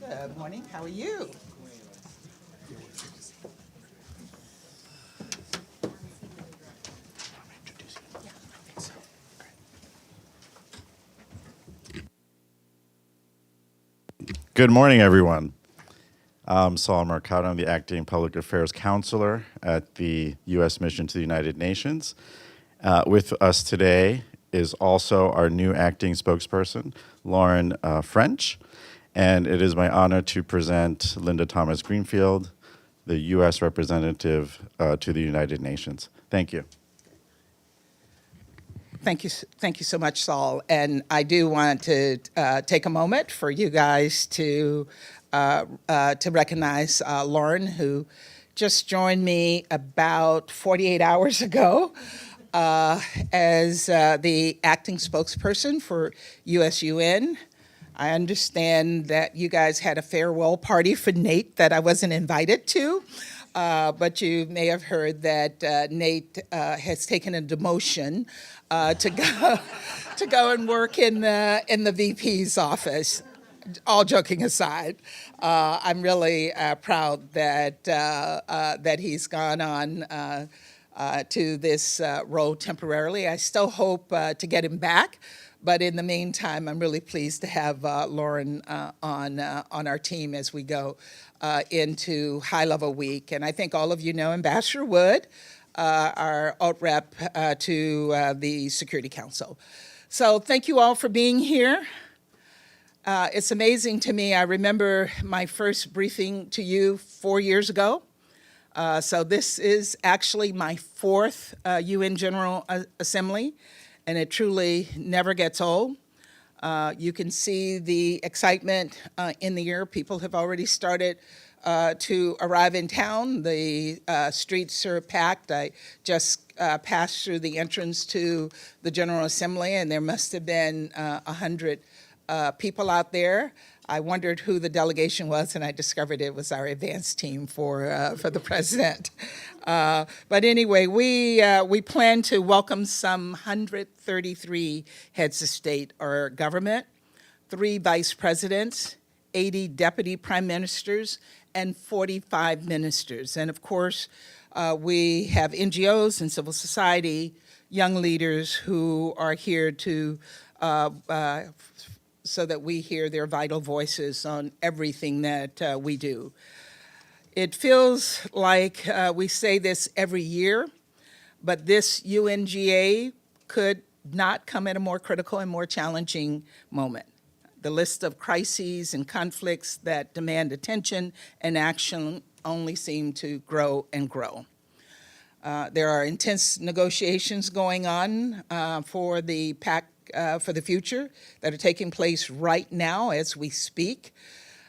Good morning. How are you? Good morning, everyone. I'm Saul Mercado. I'm the Acting Public Affairs Counselor at the U.S. Mission to the United Nations. With us today is also our new acting spokesperson, Lauren French. And it is my honor to present Linda Thomas-Greenfield, the U.S. representative to the United Nations. Thank you. Thank you so much, Saul. And I do want to take a moment for you guys to recognize Lauren, who just joined me about 48 hours ago as the acting spokesperson for USUN. I understand that you guys had a farewell party for Nate that I wasn't invited to. But you may have heard that Nate has taken a demotion to go and work in the VP's office. All joking aside, I'm really proud that he's gone on to this role temporarily. I still hope to get him back. But in the meantime, I'm really pleased to have Lauren on our team as we go into High Level Week. And I think all of you know Ambassador Wood, our alt rep to the Security Council. So thank you all for being here. It's amazing to me. I remember my first briefing to you 4 years ago. So this is actually my fourth UN General Assembly. And it truly never gets old. You can see the excitement in the air. People have already started to arrive in town. The streets are packed. I just passed through the entrance to the General Assembly, and there must have been 100 people out there. I wondered who the delegation was, and I discovered it was our advance team for the president. But anyway, we plan to welcome some 133 heads of state or government, 3 vice presidents, 80 deputy prime ministers, and 45 ministers. And of course, we have NGOs and civil society, young leaders who are here to so that we hear their vital voices on everything that we do. It feels like we say this every year, but this UNGA could not come at a more critical and more challenging moment. The list of crises and conflicts that demand attention and action only seem to grow and grow. There are intense negotiations going on for the pact for the future that are taking place right now as we speak.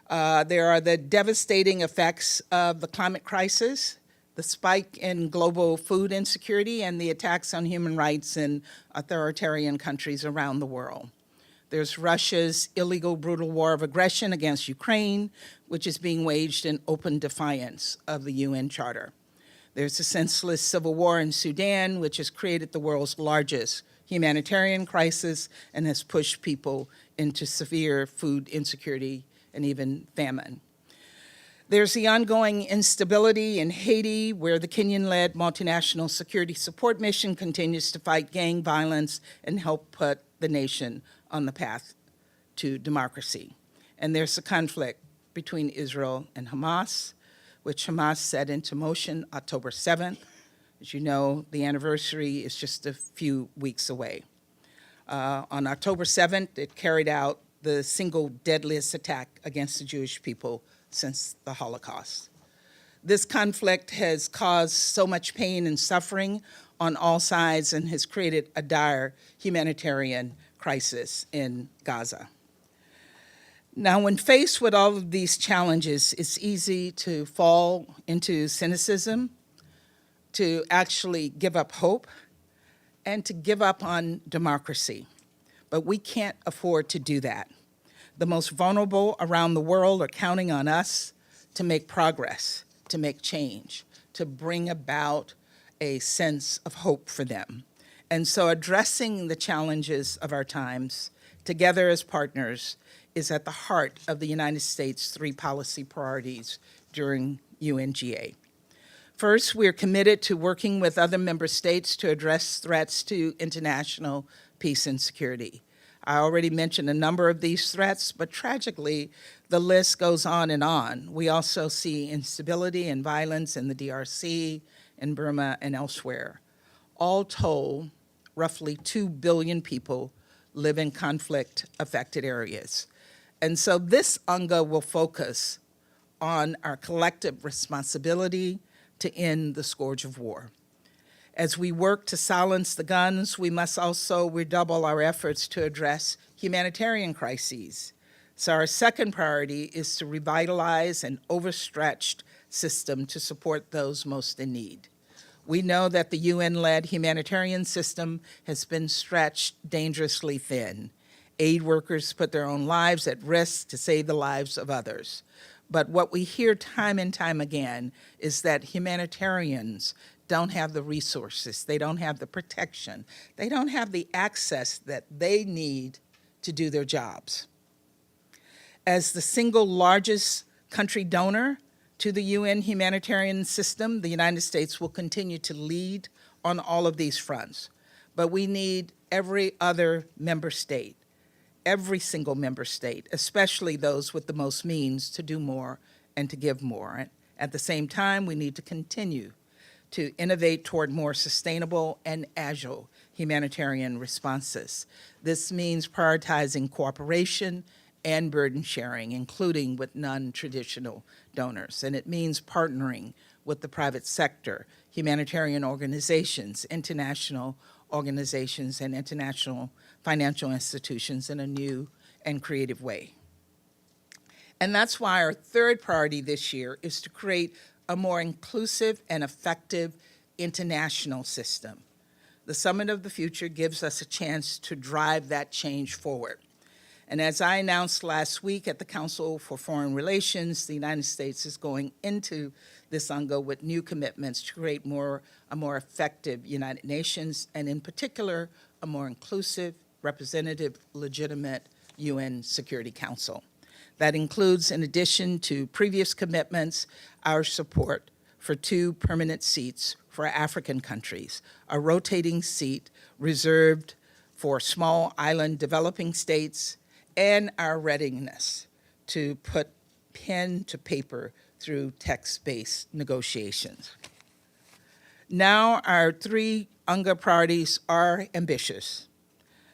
There are the devastating effects of the climate crisis, the spike in global food insecurity, and the attacks on human rights in authoritarian countries around the world. There's Russia's illegal, brutal war of aggression against Ukraine, which is being waged in open defiance of the UN Charter. There's a senseless civil war in Sudan, which has created the world's largest humanitarian crisis and has pushed people into severe food insecurity and even famine. There's the ongoing instability in Haiti, where the Kenyan-led multinational security support mission continues to fight gang violence and help put the nation on the path to democracy. And there's the conflict between Israel and Hamas, which Hamas set into motion October 7th. As you know, the anniversary is just a few weeks away. On October 7th, it carried out the single deadliest attack against the Jewish people since the Holocaust. This conflict has caused so much pain and suffering on all sides and has created a dire humanitarian crisis in Gaza. Now, when faced with all of these challenges, it's easy to fall into cynicism, to actually give up hope, and to give up on democracy. But we can't afford to do that. The most vulnerable around the world are counting on us to make progress, to make change, to bring about a sense of hope for them. And so addressing the challenges of our times together as partners is at the heart of the United States' 3 policy priorities during UNGA. First, we are committed to working with other member states to address threats to international peace and security. I already mentioned a number of these threats, but tragically, the list goes on and on. We also see instability and violence in the DRC, in Burma, and elsewhere. All told, roughly 2 billion people live in conflict-affected areas. And so this UNGA will focus on our collective responsibility to end the scourge of war. As we work to silence the guns, we must also redouble our efforts to address humanitarian crises. So our second priority is to revitalize an overstretched system to support those most in need. We know that the UN-led humanitarian system has been stretched dangerously thin. Aid workers put their own lives at risk to save the lives of others. But what we hear time and time again is that humanitarians don't have the resources, they don't have the protection, they don't have the access that they need to do their jobs. As the single largest country donor to the UN humanitarian system, the United States will continue to lead on all of these fronts. But we need every other member state, every single member state, especially those with the most means, to do more and to give more. At the same time, we need to continue to innovate toward more sustainable and agile humanitarian responses. This means prioritizing cooperation and burden sharing, including with non-traditional donors. And it means partnering with the private sector, humanitarian organizations, international organizations, and international financial institutions in a new and creative way. And that's why our third priority this year is to create a more inclusive and effective international system. The Summit of the Future gives us a chance to drive that change forward. And as I announced last week at the Council for Foreign Relations, the United States is going into this UNGA with new commitments to create a more effective United Nations, and in particular, a more inclusive, representative, legitimate UN Security Council. That includes, in addition to previous commitments, our support for 2 permanent seats for African countries, a rotating seat reserved for small island developing states, and our readiness to put pen to paper through text-based negotiations. Now, our 3 UNGA priorities are ambitious,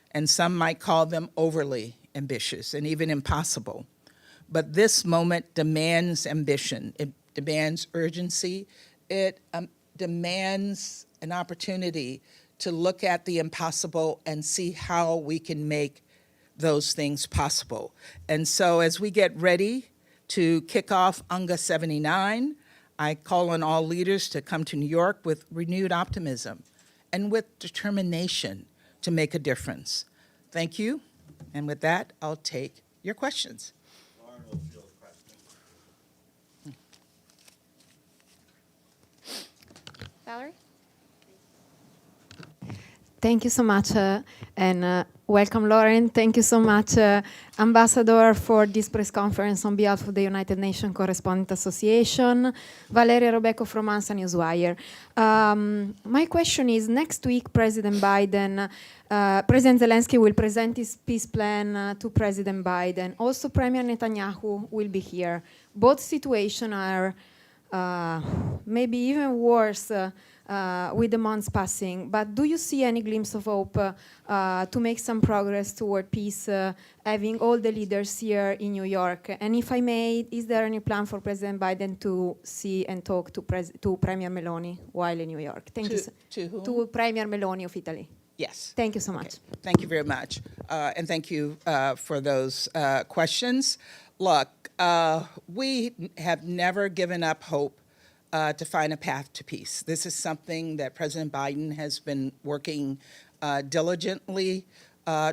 and some might call them overly ambitious and even impossible. But this moment demands ambition, it demands urgency, it demands an opportunity to look at the impossible and see how we can make those things possible. And so as we get ready to kick off UNGA 79, I call on all leaders to come to New York with renewed optimism and with determination to make a difference. Thank you, and with that, I'll take your questions. Valerie? Thank you so much, and welcome, Lauren. Thank you so much, Ambassador, for this press conference on behalf of the United Nations Correspondent Association. Valeria Robeco from ANSA Newswire. My question is, next week, President Zelensky will present his peace plan to President Biden. Also, Premier Netanyahu will be here. Both situations are maybe even worse with the months passing, but do you see any glimpse of hope to make some progress toward peace, having all the leaders here in New York? And if I may, is there any plan for President Biden to see and talk to Premier Meloni while in New York? Thank you. To whom? To Premier Meloni of Italy. Yes. Thank you so much. Okay. Thank you very much. And thank you for those questions. Look, we have never given up hope to find a path to peace. This is something that President Biden has been working diligently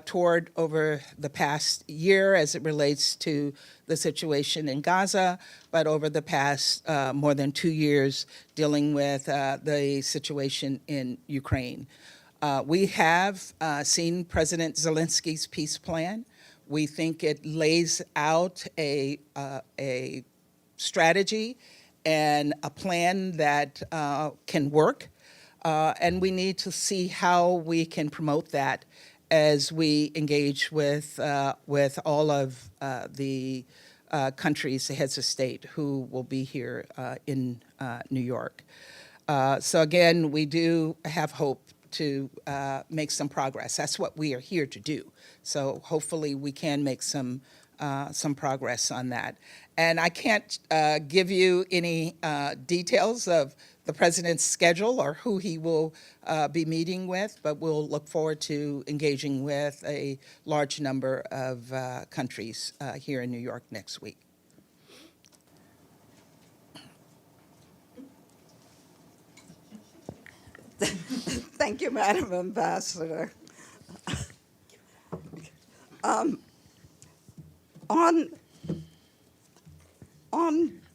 toward over the past year as it relates to the situation in Gaza, but over the past more than 2 years dealing with the situation in Ukraine. We have seen President Zelensky's peace plan. We think it lays out a strategy and a plan that can work, and we need to see how we can promote that as we engage with all of the countries, the heads of state, who will be here in New York. So again, we do have hope to make some progress. That's what we are here to do. So hopefully we can make some progress on that. And I can't give you any details of the president's schedule or who he will be meeting with, but we'll look forward to engaging with a large number of countries here in New York next week. Thank you, Madam Ambassador. On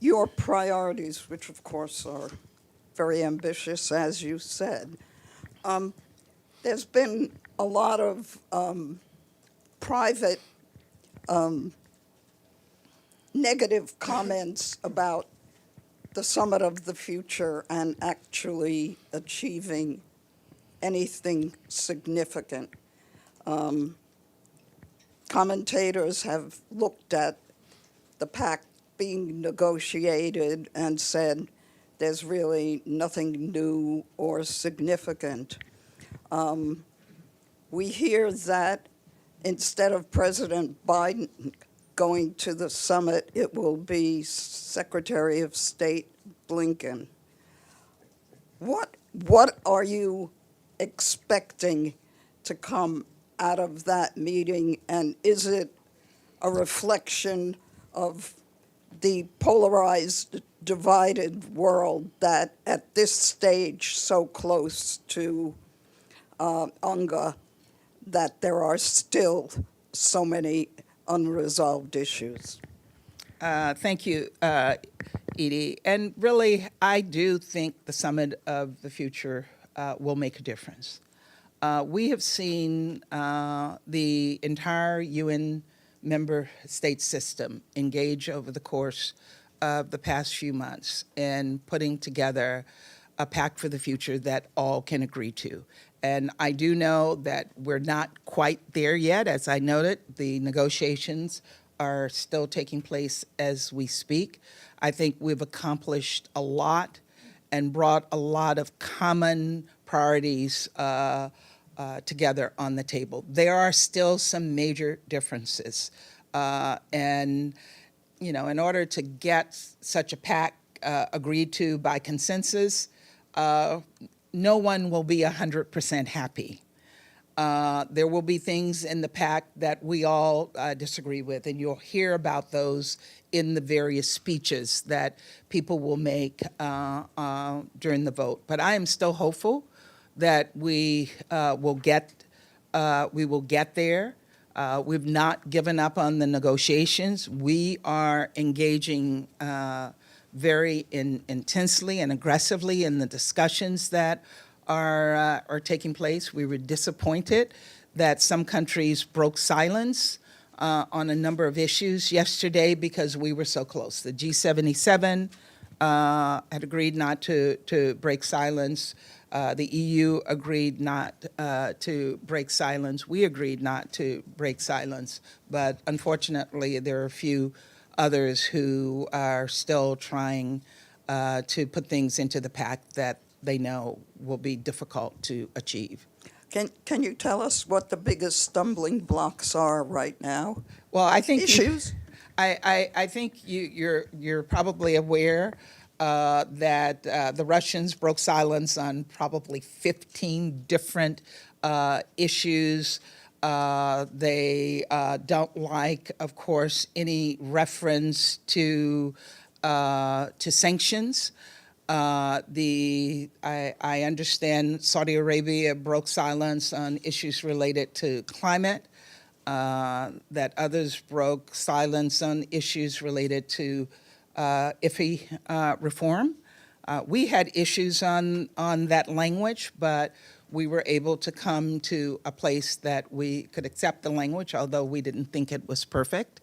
your priorities, which of course are very ambitious, as you said, there's been a lot of private negative comments about the summit of the future and actually achieving anything significant. Commentators have looked at the pact being negotiated and said there's really nothing new or significant. We hear that instead of President Biden going to the summit, it will be Secretary of State Blinken. What are you expecting to come out of that meeting, and is it a reflection of the polarized, divided world that at this stage, so close to UNGA, that there are still so many unresolved issues? Thank you, Edie. And really, I do think the Summit of the Future will make a difference. We have seen the entire UN member state system engage over the course of the past few months in putting together a pact for the future that all can agree to. And I do know that we're not quite there yet. As I noted, the negotiations are still taking place as we speak. I think we've accomplished a lot and brought a lot of common priorities together on the table. There are still some major differences. And, you know, in order to get such a pact agreed to by consensus, no one will be 100% happy. There will be things in the pact that we all disagree with, and you'll hear about those in the various speeches that people will make during the vote. But I am still hopeful that we will get there. We've not given up on the negotiations. We are engaging very intensely and aggressively in the discussions that are taking place. We were disappointed that some countries broke silence on a number of issues yesterday because we were so close. The G77 had agreed not to break silence. The EU agreed not to break silence. We agreed not to break silence. But unfortunately, there are a few others who are still trying to put things into the pact that they know will be difficult to achieve. Can you tell us what the biggest stumbling blocks are right now? Well, I think Issues? I think you're probably aware that the Russians broke silence on probably 15 different issues. They don't like, of course, any reference to sanctions. I understand Saudi Arabia broke silence on issues related to climate, that others broke silence on issues related to IFE reform. We had issues on that language, but we were able to come to a place that we could accept the language, although we didn't think it was perfect.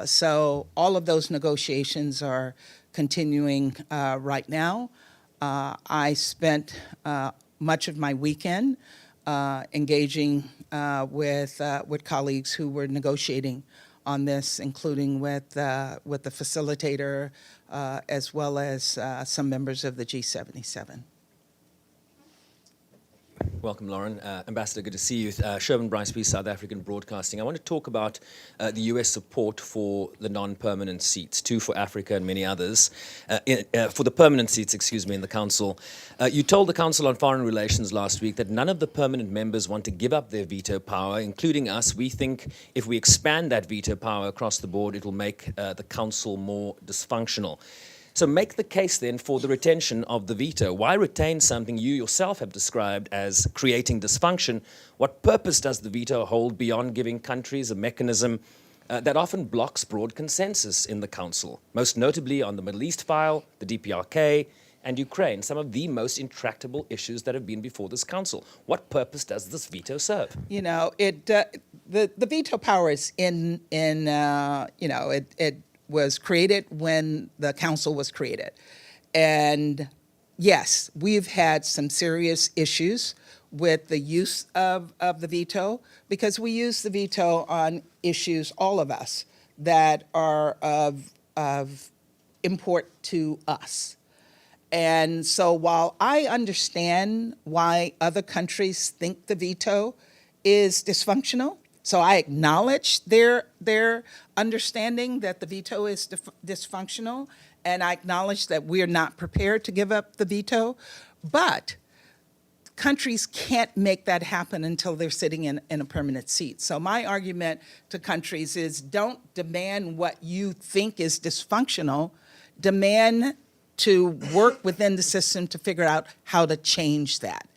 So all of those negotiations are continuing right now. I spent much of my weekend engaging with colleagues who were negotiating on this, including with the facilitator as well as some members of the G77. Welcome, Lauren. Ambassador, good to see you. Sherman Bryce, South African Broadcasting. I want to talk about the U.S. support for the non-permanent seats, two for Africa and many others. For the permanent seats, in the Council. You told the Council on Foreign Relations last week that none of the permanent members want to give up their veto power, including us. We think if we expand that veto power across the board, it will make the Council more dysfunctional. So make the case then for the retention of the veto. Why retain something you yourself have described as creating dysfunction? What purpose does the veto hold beyond giving countries a mechanism that often blocks broad consensus in the Council, most notably on the Middle East file, the DPRK, and Ukraine, some of the most intractable issues that have been before this Council? What purpose does this veto serve? You know, the veto power is it was created when the Council was created. And yes, we've had some serious issues with the use of the veto, because we use the veto on issues, all of us, that are of import to us. And so while I understand why other countries think the veto is dysfunctional, so I acknowledge their understanding that the veto is dysfunctional, and I acknowledge that we're not prepared to give up the veto, but countries can't make that happen until they're sitting in a permanent seat. So my argument to countries is, don't demand what you think is dysfunctional, demand to work within the system to figure out how to change that.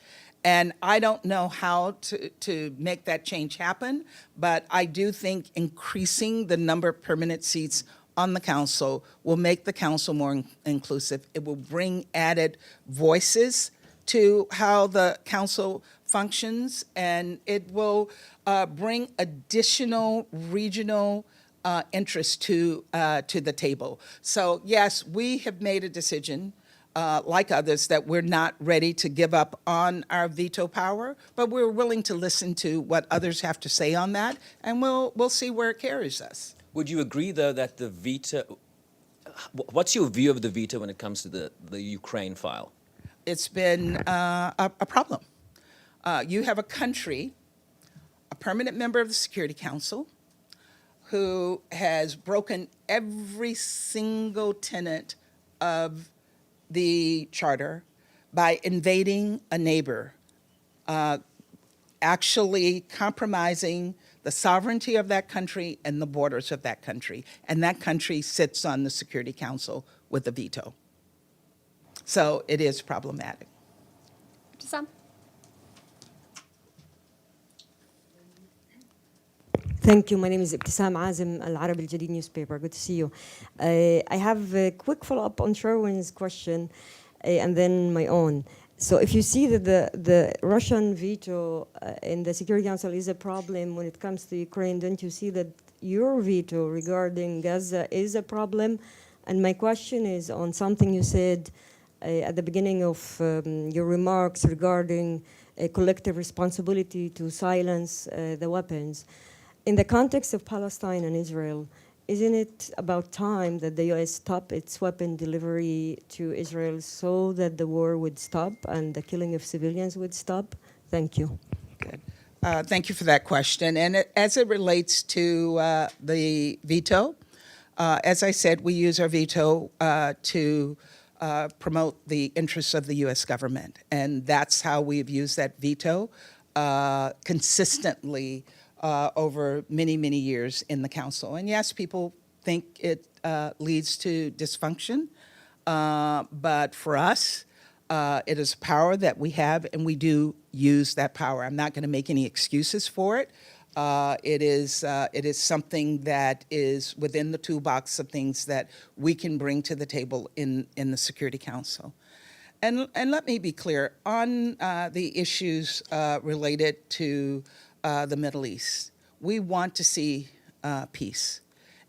And I don't know how to make that change happen, but I do think increasing the number of permanent seats on the Council will make the Council more inclusive. It will bring added voices to how the Council functions, and it will bring additional regional interest to the table. So yes, we have made a decision, like others, that we're not ready to give up on our veto power, but we're willing to listen to what others have to say on that, and we'll see where it carries us. Would you agree, though, that the veto, what's your view of the veto when it comes to the Ukraine file? It's been a problem. You have a country, a permanent member of the Security Council, who has broken every single tenet of the charter by invading a neighbor, actually compromising the sovereignty of that country and the borders of that country. And that country sits on the Security Council with a veto. So it is problematic. Sam? Thank you. My name is Ibtisam Azim, Al Arabi Al Jadid newspaper. Good to see you. I have a quick follow-up on Sherwin's question and then my own. So if you see that the Russian veto in the Security Council is a problem when it comes to Ukraine, don't you see that your veto regarding Gaza is a problem? And my question is on something you said at the beginning of your remarks regarding a collective responsibility to silence the weapons. In the context of Palestine and Israel, isn't it about time that the U.S. stop its weapon delivery to Israel so that the war would stop and the killing of civilians would stop? Thank you. Good. Thank you for that question. And as it relates to the veto, as I said, we use our veto to promote the interests of the U.S. government. And that's how we've used that veto consistently over many, many years in the Council. And yes, people think it leads to dysfunction, but for us, it is power that we have, and we do use that power. I'm not going to make any excuses for it. It is something that is within the toolbox of things that we can bring to the table in the Security Council. And let me be clear, on the issues related to the Middle East, we want to see peace.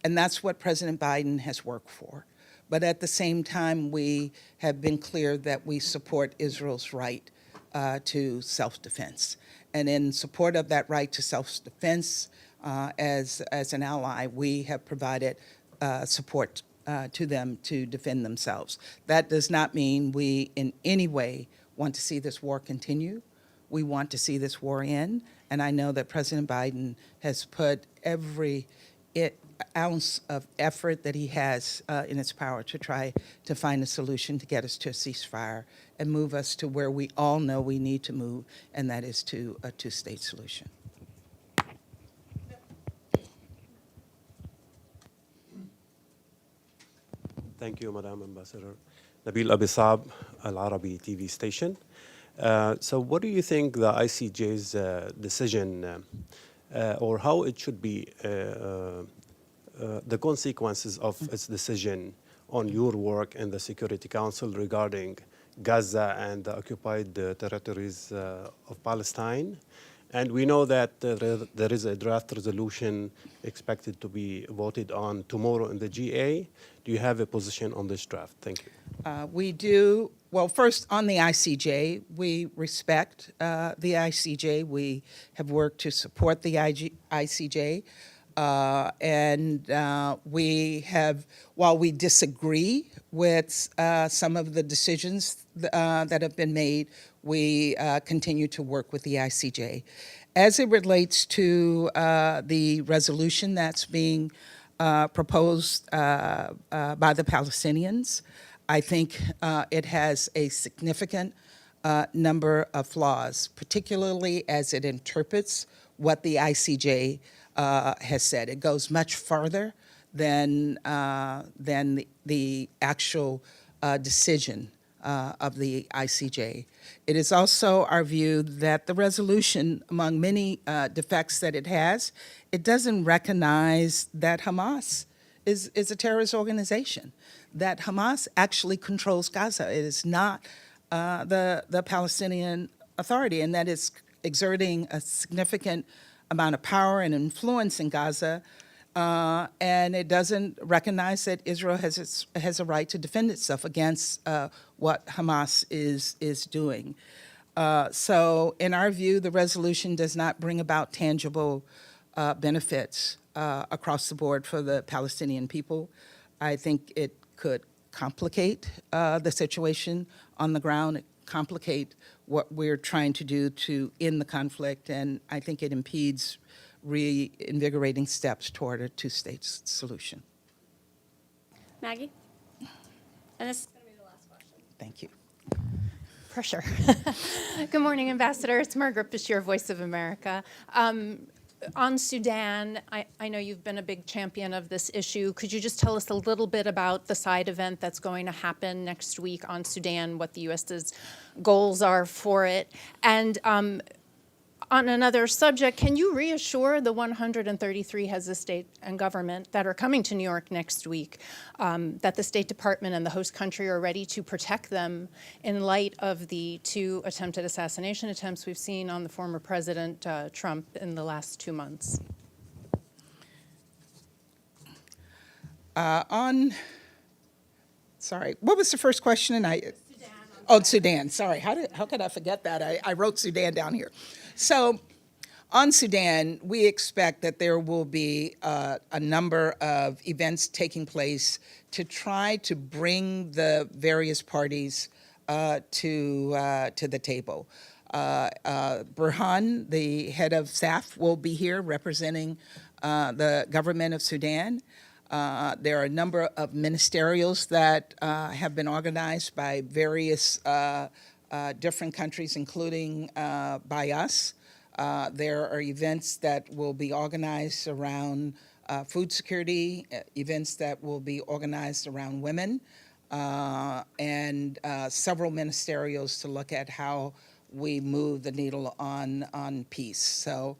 And that's what President Biden has worked for. But at the same time, we have been clear that we support Israel's right to self-defense. And in support of that right to self-defense, as an ally, we have provided support to them to defend themselves. That does not mean we in any way want to see this war continue. We want to see this war end, and I know that President Biden has put every ounce of effort that he has in his power to try to find a solution to get us to a ceasefire and move us to where we all know we need to move, and that is to a two-state solution. Thank you, Madam Ambassador. Nabil Abisab, Al Arabi TV station. So what do you think the ICJ's decision or how it should be, the consequences of its decision on your work in the Security Council regarding Gaza and the occupied territories of Palestine? And we know that there is a draft resolution expected to be voted on tomorrow in the GA. Do you have a position on this draft? Thank you. We do. Well, first, on the ICJ, we respect the ICJ. We have worked to support the ICJ. We have, while we disagree with some of the decisions that have been made, we continue to work with the ICJ. As it relates to the resolution that's being proposed by the Palestinians, I think it has a significant number of flaws, particularly as it interprets what the ICJ has said. It goes much farther than the actual decision of the ICJ. It is also our view that the resolution, among many defects that it has, it doesn't recognize that Hamas is a terrorist organization, that Hamas actually controls Gaza. It is not the Palestinian Authority, and that is exerting a significant amount of power and influence in Gaza, and it doesn't recognize that Israel has a right to defend itself against what Hamas is doing. So in our view, the resolution does not bring about tangible benefits across the board for the Palestinian people. I think it could complicate the situation on the ground, complicate what we're trying to do to end the conflict, and I think it impedes reinvigorating steps toward a two-state solution. Maggie? And this is going to be the last question. Thank you. Pressure. Good morning, Ambassador. It's Margaret Bashir, Voice of America. On Sudan, I know you've been a big champion of this issue. Could you just tell us a little bit about the side event that's going to happen next week on Sudan, what the U.S.'s goals are for it? And on another subject, can you reassure the 133 heads of state and government that are coming to New York next week that the State Department and the host country are ready to protect them in light of the 2 attempted assassination attempts we've seen on the former President Trump in the last 2 months? Sorry, what was the first question? Sudan. Sorry, how could I forget that? I wrote Sudan down here. So on Sudan, we expect that there will be a number of events taking place to try to bring the various parties to the table. Burhan, the head of SAF, will be here representing the government of Sudan. There are a number of ministerials that have been organized by various different countries, including by us. There are events that will be organized around food security, events that will be organized around women, and several ministerials to look at how we move the needle on peace. So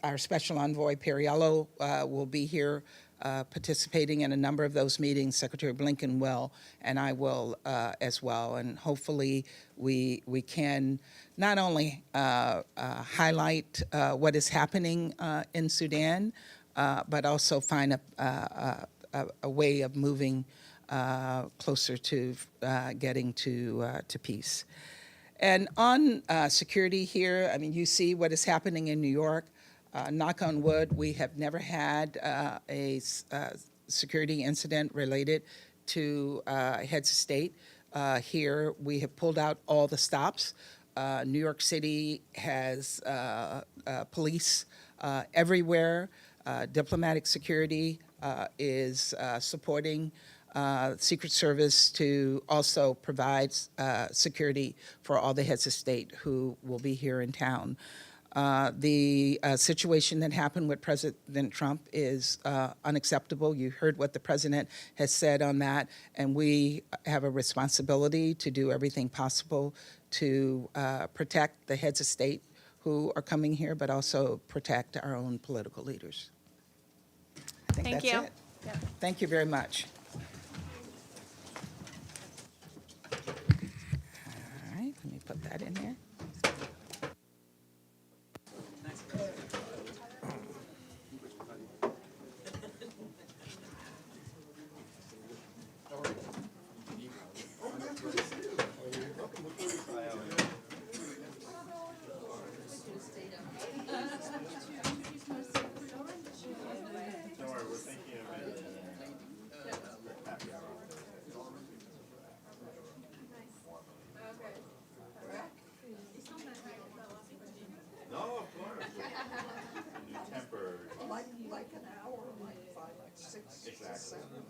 our special envoy, Perriello, will be here participating in a number of those meetings. Secretary Blinken will, and I will as well. And hopefully we can not only highlight what is happening in Sudan, but also find a way of moving closer to getting to peace. And on security here, I mean, you see what is happening in New York. Knock on wood, we have never had a security incident related to heads of state. Here, we have pulled out all the stops. New York City has police everywhere. Diplomatic security is supporting Secret Service to also provide security for all the heads of state who will be here in town. The situation that happened with President Trump is unacceptable. You heard what the president has said on that, and we have a responsibility to do everything possible to protect the heads of state who are coming here, but also protect our own political leaders. I think Thank that's you. it. Thank you very much. All right, let me put that in there. Like an hour, like 5, like 6 to 7.